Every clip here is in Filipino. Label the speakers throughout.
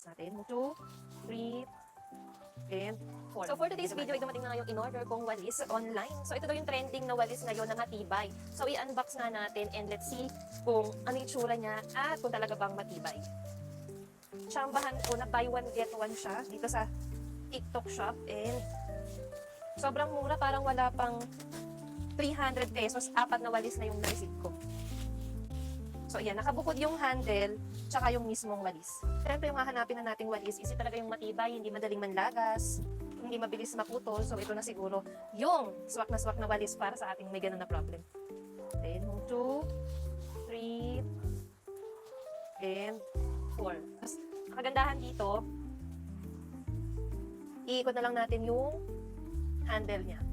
Speaker 1: natin. 2, 3, and 4. So for today's video ay dumating na nga yung in-order kong walis online. So ito daw yung trending na walis ngayon na matibay. So i-unbox nga natin and let's see kung ano yung itsura niya at kung talaga bang matibay. Tsambahan ko na buy one get one siya dito sa TikTok shop and sobrang mura, parang wala pang 300 pesos, 4 na walis na yung na-receive ko. So ayan, nakabukod yung handle tsaka yung mismong walis. Siyempre yung hahanapin na nating walis is talaga yung matibay, hindi madaling manlagas, hindi mabilis maputol. So ito na siguro yung swak na walis para sa ating may ganun na problem. Then 2, 3, and 4. Tapos ang kagandahan dito, iikot na lang natin yung handle niya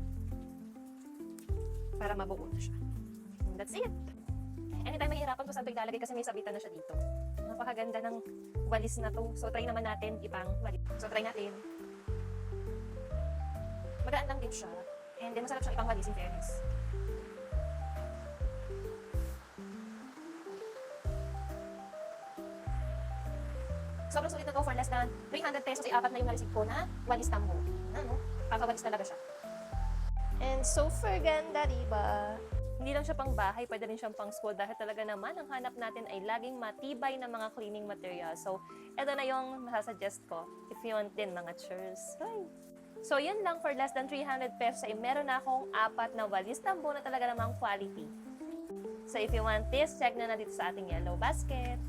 Speaker 1: para mabuo na siya. And that's it! Anytime mahirapan ko saan ito ilalagay kasi may sabitan na siya dito. Napakaganda ng walis na to. So, try naman natin ipang walis. So, try natin. Magaan lang din siya. And then, masarap siyang ipang walis in fairness. Sobrang sulit na to for less than 300 pesos. Ay, 4 na yung na-receive ko na walis tambo. Ano? Kakawalis talaga siya. And super ganda, diba? Hindi lang siya pang bahay, pwede rin siyang pang school dahil talaga naman ang hanap natin ay laging matibay na mga cleaning material. So, ito na yung masasuggest ko if you want din mga chairs. So, yun lang for less than 300 pesos ay meron na akong 4 na walis tambo na talaga namang quality. So, if you want this, check na dito sa ating yellow basket.